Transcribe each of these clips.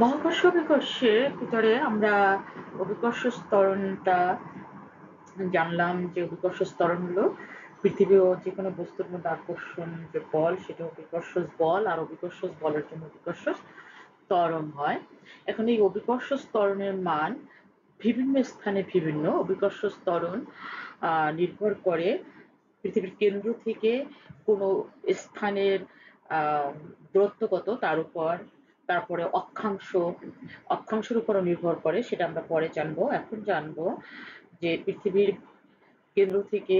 মহাকর্ষ অভিকর্ষের ভিতরে আমরা অভিকর্ষ ত্বরণটা জানলাম যে অভিকর্ষ ত্বরণ হলো পৃথিবী ও যে কোনো বস্তুর মধ্যে আকর্ষণ যে বল সেটা অভিকর্ষ বল, আর অভিকর্ষ বলের জন্য অভিকর্ষ ত্বরণ হয়। এখন এই অভিকর্ষ ত্বরণের মান বিভিন্ন স্থানে বিভিন্ন। অভিকর্ষ ত্বরণ নির্ভর করে পৃথিবীর কেন্দ্র থেকে কোনো স্থানের আহ, দূরত্ব কত তার উপর, তারপরে অক্ষাংশের উপরও নির্ভর করে, সেটা আমরা পরে জানবো। এখন জানবো যে পৃথিবীর কেন্দ্র থেকে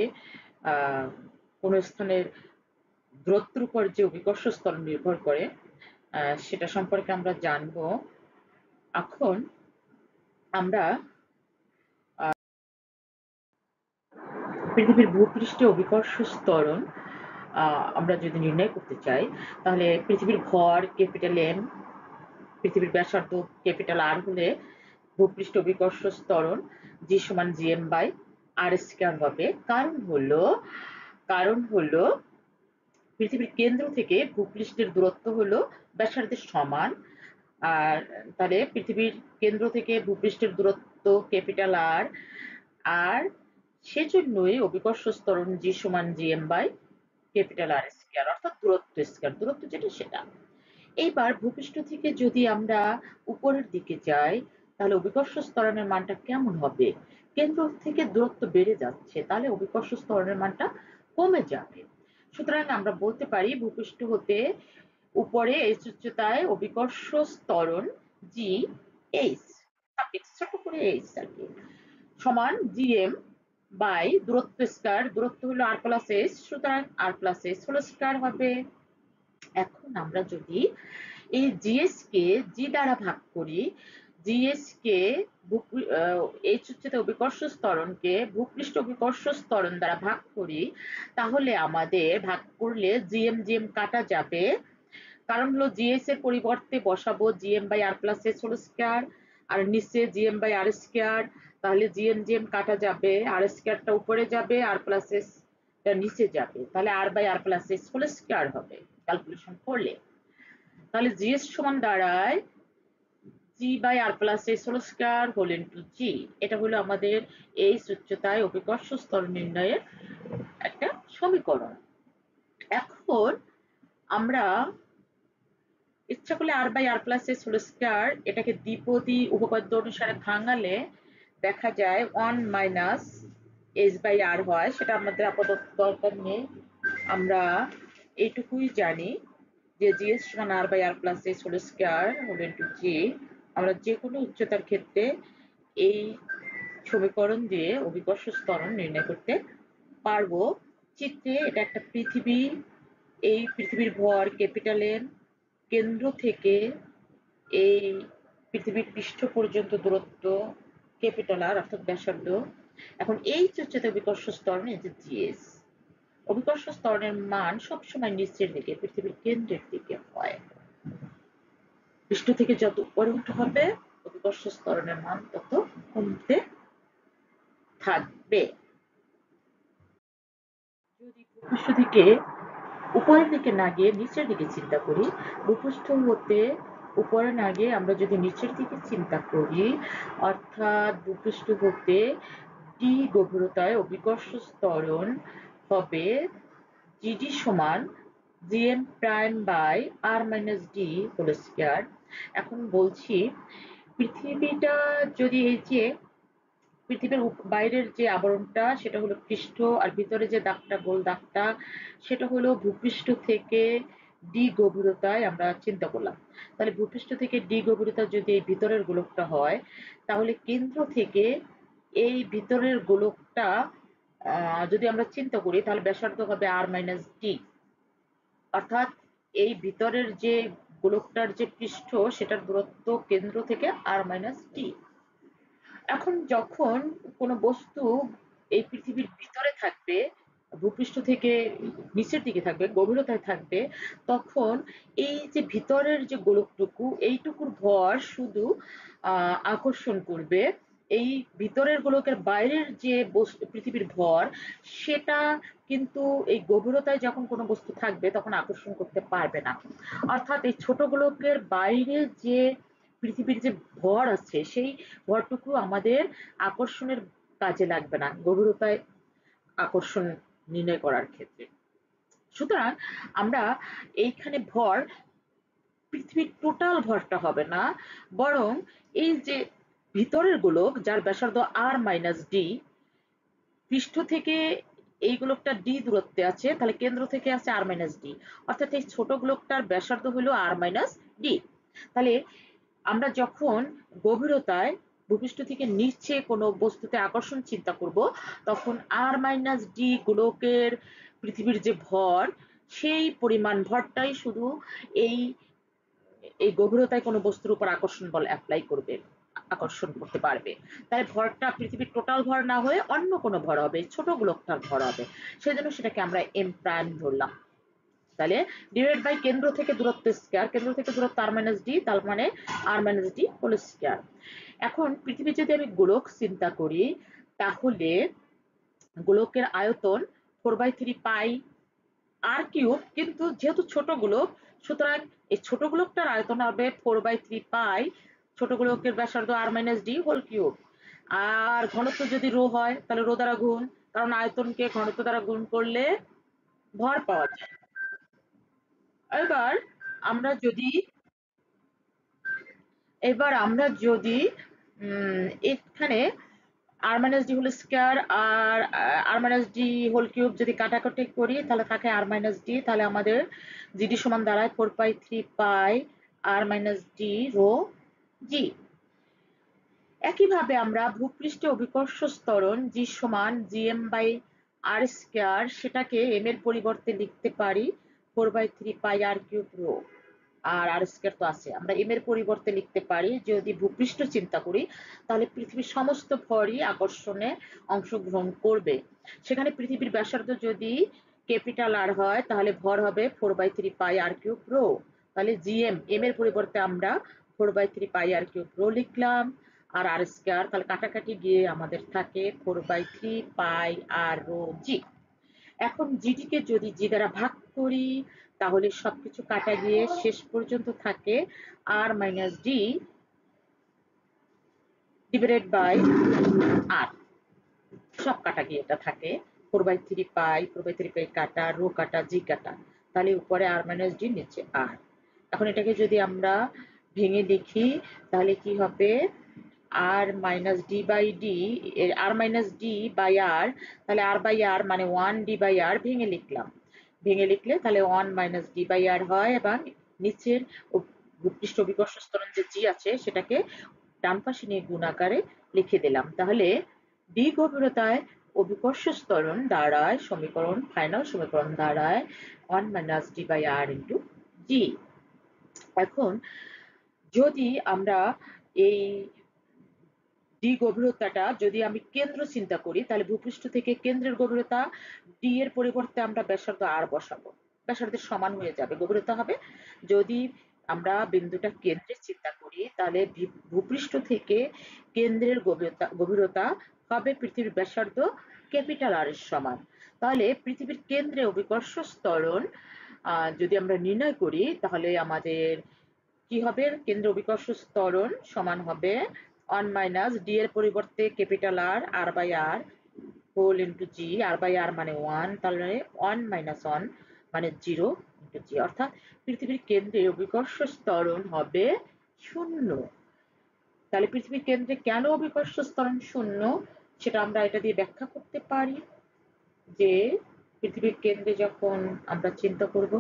আহ কোনো স্থানের দূরত্বের উপর যে অভিকর্ষ ত্বরণ নির্ভর করে সেটা সম্পর্কে আমরা জানবো। এখন আমরা পৃথিবীর ভূপৃষ্ঠে অভিকর্ষ ত্বরণ আমরা যদি নির্ণয় করতে চাই, তাহলে পৃথিবীর ভর ক্যাপিটাল এম, পৃথিবীর ব্যাসার্ধ ক্যাপিটাল আর হলে ভূপৃষ্ঠ অভিকর্ষ ত্বরণ জি সমান জিএম বাই আর স্কয়ার হবে। কারণ হলো পৃথিবীর কেন্দ্র থেকে ভূপৃষ্ঠের দূরত্ব হলো ব্যাসার্ধের সমান। আর তাহলে পৃথিবীর কেন্দ্র থেকে ভূপৃষ্ঠের দূরত্ব ক্যাপিটাল আর, আর সেজন্যই অভিকর্ষ ত্বরণ জি সমান GM by capital R square, অর্থাৎ দূরত্ব স্কয়ার, দূরত্ব যেটা সেটা। এইবার ভূপৃষ্ঠ থেকে যদি আমরা উপরের দিকে যাই, তাহলে অভিকর্ষ ত্বরণের মানটা কেমন হবে? কেন্দ্র থেকে দূরত্ব বেড়ে যাচ্ছে, তাহলে অভিকর্ষ ত্বরণের মানটা কমে যাবে। সুতরাং আমরা বলতে পারি ভূপৃষ্ঠ হতে উপরে এইচ উচ্চতায় অভিকর্ষ ত্বরণ জি এইচ, ছোট করে এইচ আর কি, সমান জিএম বাই দূরত্ব স্কয়ার, দূরত্ব হলো আর প্লাস এইচ, সুতরাং আর প্লাস এইচ হলো স্কয়ার হবে। এখন আমরা যদি এই জিএস কে জি দ্বারা ভাগ করি, জিএস কে এইচ উচ্চতা অভিকর্ষ ত্বরণকে ভূপৃষ্ঠ অভিকর্ষ ত্বরণ দ্বারা ভাগ করি, তাহলে আমাদের ভাগ করলে জিএম জিএম কাটা যাবে। কারণ হলো জিএস এর পরিবর্তে বসাবো GM by R plus S whole square, আর নিচে জিএম বাই আর স্কয়ার, তাহলে জিএম জিএম কাটা যাবে, আর স্কয়ারটা উপরে যাবে, আর প্লাস এস নিচে যাবে, তাহলে R by R plus S whole square হবে ক্যালকুলেশন করলে। তাহলে জিএস সমান দাঁড়ায় G by R plus S whole square whole into G. এটা হলো আমাদের এই উচ্চতায় অভিকর্ষ স্তর নির্ণয়ের একটা সমীকরণ। এখন আমরা ইচ্ছা করলে R by R plus S whole square এটাকে দ্বিপদী উপপাদ্য অনুসারে ভাঙালে দেখা যায় 1 মাইনাস এইচ বাই আর হয়, সেটা আমাদের আপাতত দরকার নেই। আমরা এইটুকুই জানি যে জিএস সমান R by R plus S whole square whole into G. আমরা যে কোনো উচ্চতার ক্ষেত্রে এই সমীকরণ দিয়ে অভিকর্ষ ত্বরণ নির্ণয় করতে পারবো। চিত্রে এটা একটা পৃথিবী, এই পৃথিবীর ভর ক্যাপিটাল এম, কেন্দ্র থেকে এই পৃথিবীর পৃষ্ঠ পর্যন্ত দূরত্ব ক্যাপিটাল আর অর্থাৎ ব্যাসার্ধ। এখন এই উচ্চতা অভিকর্ষ ত্বরণ এই যে জিএস, অভিকর্ষ ত্বরণের মান সবসময় নিচের দিকে পৃথিবীর কেন্দ্রের দিকে হয়। পৃষ্ঠ থেকে যত উপরে উঠতে হবে অভিকর্ষ ত্বরণের মান তত কমতে থাকবে। যদি ভূপৃষ্ঠ থেকে উপরের দিকে না গিয়ে নিচের দিকে চিন্তা করি, ভূপৃষ্ঠ হতে উপরে না গিয়ে আমরা যদি নিচের দিকে চিন্তা করি, অর্থাৎ ভূপৃষ্ঠ হতে ডি গভীরতায় অভিকর্ষ ত্বরণ হবে জিডি সমান GM prime by R minus D whole square. এখন বলছি পৃথিবীটা যদি এই যে পৃথিবীর বাইরের যে আবরণটা সেটা হলো পৃষ্ঠ, আর ভিতরে যে দাগটা গোল দাগটা সেটা হলো ভূপৃষ্ঠ থেকে ডি গভীরতায় আমরা চিন্তা করলাম। তাহলে ভূপৃষ্ঠ থেকে ডি গভীরতা যদি এই ভিতরের গোলকটা হয়, তাহলে কেন্দ্র থেকে এই ভিতরের গোলকটা যদি আমরা চিন্তা করি, তাহলে ব্যাসার্ধ হবে আর মাইনাস ডি, অর্থাৎ এই ভিতরের যে গোলকটার যে পৃষ্ঠ সেটার দূরত্ব কেন্দ্র থেকে আর মাইনাস ডি। এখন যখন কোনো বস্তু এই পৃথিবীর ভিতরে থাকবে, ভূপৃষ্ঠ থেকে নিচের দিকে থাকবে, গভীরতায় থাকবে, তখন এই যে ভিতরের যে গোলকটুকু এইটুকুর ভর শুধু আকর্ষণ করবে, এই ভিতরের গোলকের বাইরের যে পৃথিবীর ভর সেটা কিন্তু এই গভীরতায় যখন কোনো বস্তু থাকবে তখন আকর্ষণ করতে পারবে না। অর্থাৎ এই ছোট গোলকের বাইরে যে পৃথিবীর যে ভর আছে সেই ভরটুকু আমাদের আকর্ষণের কাজে লাগবে না গভীরতায় আকর্ষণ নির্ণয় করার ক্ষেত্রে। সুতরাং আমরা এইখানে ভর পৃথিবীর টোটাল ভরটা হবে না, বরং এই যে ভিতরের গোলক যার ব্যাসার্ধ আর মাইনাস ডি, পৃষ্ঠ থেকে এই গোলকটা ডি দূরত্বে আছে, তাহলে কেন্দ্র থেকে আছে আর মাইনাস ডি, অর্থাৎ এই ছোট গোলকটার ব্যাসার্ধ হলো আর মাইনাস ডি। তাহলে আমরা যখন গভীরতায় ভূপৃষ্ঠ থেকে নিচে কোনো বস্তুতে আকর্ষণ চিন্তা করব, তখন আর মাইনাস ডি গোলকের পৃথিবীর যে ভর, সেই পরিমাণ ভরটাই শুধু এই এই গভীরতায় কোনো বস্তুর উপর আকর্ষণ বল অ্যাপ্লাই করবে, আকর্ষণ করতে পারবে। তাই ভরটা পৃথিবীর টোটাল ভর না হয়ে অন্য কোনো ভর হবে, ছোট গোলকটার ভর হবে, সেজন্য সেটাকে আমরা এম প্রাইম ধরলাম। তাহলে ডিভাইড বাই কেন্দ্র থেকে দূরত্ব স্কয়ার, কেন্দ্র থেকে দূরত্ব আর মাইনাস ডি, তার মানে আর মাইনাস ডি হোল স্কয়ার। এখন পৃথিবী যদি আমি গোলক চিন্তা করি, তাহলে গোলকের আয়তন 4/3 পাই আর কিউব, কিন্তু যেহেতু ছোট গোলক, সুতরাং এই ছোট গোলকটার আয়তন হবে 4/3 পাই ছোট গোলকের ব্যাসার্ধ আর মাইনাস ডি হোল কিউব। আর ঘনত্ব যদি রো হয় তাহলে রো দ্বারা গুণ, কারণ আয়তনকে ঘনত্ব দ্বারা গুণ করলে ভর পাওয়া যায়। এবার আমরা যদি এখানে আর মাইনাস ডি হোল স্কয়ার আর আর মাইনাস ডি হোল কিউব যদি কাটাকাটি করি, তাহলে থাকে আর মাইনাস ডি, তাহলে আমাদের জিডি সমান দাঁড়ায় 4/3 পাই আর মাইনাস ডি রো জি। একইভাবে আমরা ভূপৃষ্ঠে অভিকর্ষ ত্বরণ জি সমান জিএম বাই আর স্কয়ার, সেটাকে এম এর পরিবর্তে লিখতে পারি 4/3 পাই আর কিউব রো, আর আর স্কয়ার তো আছে, আমরা এম এর পরিবর্তে লিখতে পারি, যদি ভূপৃষ্ঠ চিন্তা করি তাহলে পৃথিবীর সমস্ত ভরই আকর্ষণে অংশগ্রহণ করবে। সেখানে পৃথিবীর ব্যাসার্ধ যদি ক্যাপিটাল আর হয়, তাহলে ভর হবে 4/3 পাই আর কিউব রো। তাহলে জিএম, এম এর পরিবর্তে আমরা 4/3 পাই আর কিউব রো লিখলাম, আর আর স্কয়ার, তাহলে কাটাকাটি গিয়ে আমাদের থাকে 4/3 পাই আর রো জি। এখন জিডিকে যদি জি দ্বারা ভাগ করি, তাহলে সবকিছু কাটা গিয়ে শেষ পর্যন্ত থাকে আর মাইনাস ডি ডিভাইডেড বাই আর, সব কাটা গিয়ে এটা থাকে 4/3 পাই, 4/3 পাই কাটা, রো কাটা, জি কাটা, তাহলে উপরে আর মাইনাস ডি, নিচে আর। এখন এটাকে যদি আমরা ভেঙে দেখি, তাহলে কি হবে, R minus D by D, R minus D by R, তাহলে আর বাই আর মানে 1 ডি বাই আর, ভেঙে লিখলাম, ভেঙে লিখলে তাহলে 1 মাইনাস ডি বাই আর হয়, এবং নিচের ভূপৃষ্ঠ অভিকর্ষ ত্বরণ যে জি আছে সেটাকে ডান পাশে নিয়ে গুণ আকারে লিখে দিলাম। তাহলে ডি গভীরতায় অভিকর্ষ ত্বরণ দাঁড়ায়, সমীকরণ, ফাইনাল সমীকরণ দাঁড়ায় 1 minus D by R into G. এখন যদি আমরা এই ডি গভীরতাটা যদি আমি কেন্দ্র চিন্তা করি, তাহলে ভূপৃষ্ঠ থেকে কেন্দ্রের গভীরতা ডি এর পরিবর্তে আমরা ব্যাসার্ধ আর বসাবো, ব্যাসার্ধের সমান হয়ে যাবে গভীরতা হবে। যদি আমরা বিন্দুটা কেন্দ্রে চিন্তা করি, তাহলে ভূপৃষ্ঠ থেকে কেন্দ্রের গভীরতা হবে পৃথিবীর ব্যাসার্ধ ক্যাপিটাল আর এর সমান। তাহলে পৃথিবীর কেন্দ্রে অভিকর্ষ ত্বরণ যদি আমরা নির্ণয় করি, তাহলে আমাদের কি হবে, কেন্দ্র অভিকর্ষ ত্বরণ সমান হবে 1 মাইনাস ডি এর পরিবর্তে capital R, R by R whole into G, R by R মানে 1, তাহলে 1 মাইনাস 1 মানে 0 ইন্টু জি, অর্থাৎ পৃথিবীর কেন্দ্রে অভিকর্ষ ত্বরণ হবে 0। তাহলে পৃথিবীর কেন্দ্রে কেন অভিকর্ষ ত্বরণ 0, সেটা আমরা এটা দিয়ে ব্যাখ্যা করতে পারি যে পৃথিবীর কেন্দ্রে যখন আমরা চিন্তা করব,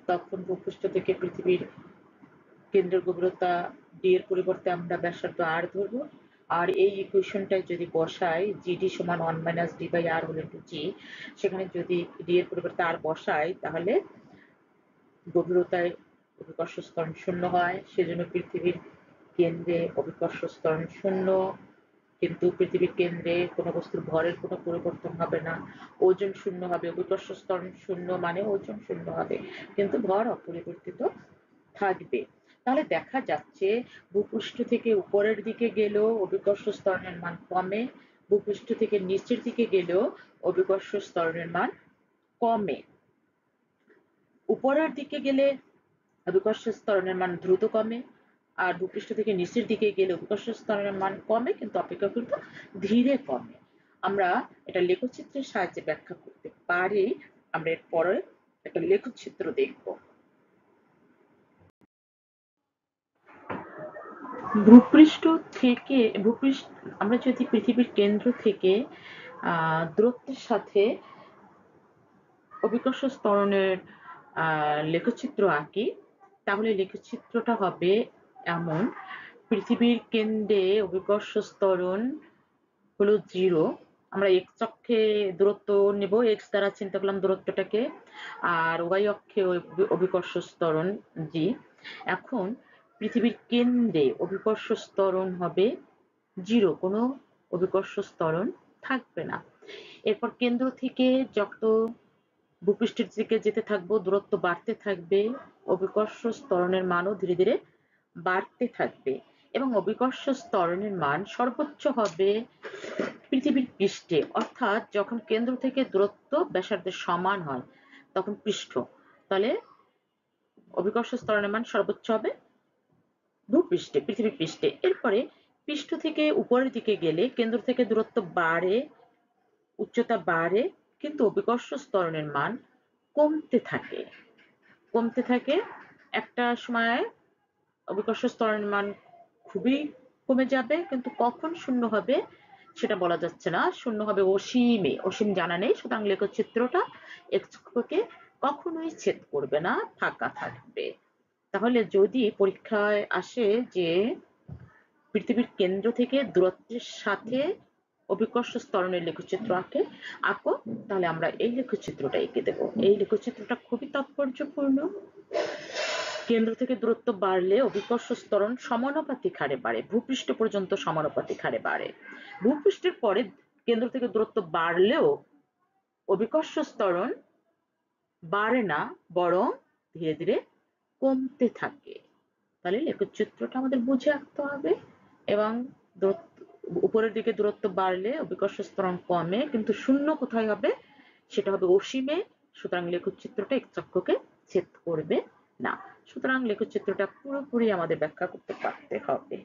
তখন ভূপৃষ্ঠ থেকে পৃথিবীর কেন্দ্রের গভীরতা ডি এর পরিবর্তে আমরা ব্যাসার্ধ আর ধরবো, আর এই ইকুয়েশনটায় যদি বসাই জিডি সমান 1 minus D by R whole into G, সেখানে যদি ডি এর পরিবর্তে আর বসাই, তাহলে গভীরতায় অভিকর্ষ ত্বরণ 0 হয়, সেজন্য পৃথিবীর কেন্দ্রে অভিকর্ষ ত্বরণ 0। কিন্তু পৃথিবীর কেন্দ্রে কোনো বস্তুর ভরের কোনো পরিবর্তন হবে না, ওজন 0 হবে, অভিকর্ষ ত্বরণ 0 মানে ওজন 0 হবে, কিন্তু ভর অপরিবর্তিত থাকবে। তাহলে দেখা যাচ্ছে ভূপৃষ্ঠ থেকে উপরের দিকে গেলেও অভিকর্ষ ত্বরণের মান কমে, ভূপৃষ্ঠ থেকে নিচের দিকে গেলেও অভিকর্ষ ত্বরণের মান কমে। উপরের দিকে গেলে অভিকর্ষ ত্বরণের মান দ্রুত কমে, আর ভূপৃষ্ঠ থেকে নিচের দিকে গেলে অভিকর্ষ স্তরের মান কমে, কিন্তু অপেক্ষাকৃত ধীরে কমে। আমরা এটা লেখচিত্রের সাহায্যে ব্যাখ্যা করতে পারি। আমরা এরপরে একটা লেখচিত্র দেখব। ভূপৃষ্ঠ থেকে আমরা যদি পৃথিবীর কেন্দ্র থেকে দূরত্বের সাথে অভিকর্ষ ত্বরণের লেখচিত্র আঁকি, তাহলে লেখচিত্রটা হবে এমন। পৃথিবীর কেন্দ্রে অভিকর্ষ ত্বরণ হলো 0। আমরা এক্স অক্ষে দূরত্ব নেব, এক্স দ্বারা চিন্তা করলাম দূরত্বটাকে, আর ওয়াই অক্ষে অভিকর্ষ ত্বরণ জি। এখন পৃথিবীর কেন্দ্রে অভিকর্ষ ত্বরণ হবে 0, কোনো অভিকর্ষ ত্বরণ থাকবে না। এরপর কেন্দ্র থেকে যত ভূপৃষ্ঠের দিকে যেতে থাকবো, দূরত্ব বাড়তে থাকবে, অভিকর্ষ ত্বরণের মানও ধীরে ধীরে বাড়তে থাকবে, এবং অভিকর্ষ ত্বরণের মান সর্বোচ্চ হবে পৃথিবীর পৃষ্ঠে। অর্থাৎ যখন কেন্দ্র থেকে দূরত্ব ব্যাসার্ধের সমান হয় তখন পৃষ্ঠ, তাহলে অভিকর্ষ ত্বরণের মান সর্বোচ্চ হবে ভূপৃষ্ঠে, পৃথিবীর পৃষ্ঠে। এরপরে পৃষ্ঠ থেকে উপরের দিকে গেলে কেন্দ্র থেকে দূরত্ব বাড়ে, উচ্চতা বাড়ে, কিন্তু অভিকর্ষ ত্বরণের মান কমতে থাকে। একটা সময় অভিকর্ষ ত্বরণের মান খুবই কমে যাবে, কিন্তু কখন শূন্য হবে সেটা বলা যাচ্ছে না। শূন্য হবে অসীমে, অসীম জানা নেই। সুতরাং লেখচিত্রটা এক্স অক্ষকে কখনোই ছেদ করবে না, ফাঁকা থাকবে। তাহলে যদি পরীক্ষায় আসে যে পৃথিবীর কেন্দ্র থেকে দূরত্বের সাথে অভিকর্ষ ত্বরণের লেখচিত্র আঁকো, তাহলে আমরা এই লেখচিত্রটা এঁকে দেব। এই লেখচিত্রটা খুবই তাৎপর্যপূর্ণ। কেন্দ্র থেকে দূরত্ব বাড়লে অভিকর্ষ ত্বরণ সমানুপাতিক হারে বাড়ে, ভূপৃষ্ঠ পর্যন্ত সমানুপাতিক হারে বাড়ে। ভূপৃষ্ঠের পরে কেন্দ্র থেকে দূরত্ব বাড়লেও অভিকর্ষ ত্বরণ বাড়ে না, বরং ধীরে ধীরে কমতে থাকে। তাহলে লেখচিত্রটা আমাদের বুঝে আঁকতে হবে। এবং উপরের দিকে দূরত্ব বাড়লে অভিকর্ষ ত্বরণ কমে, কিন্তু শূন্য কোথায় হবে, সেটা হবে অসীমে। সুতরাং লেখচিত্রটা এক্স অক্ষকে ছেদ করবে না। সুতরাং লেখচিত্রটা পুরোপুরি আমাদের ব্যাখ্যা করতে পারতে হবে।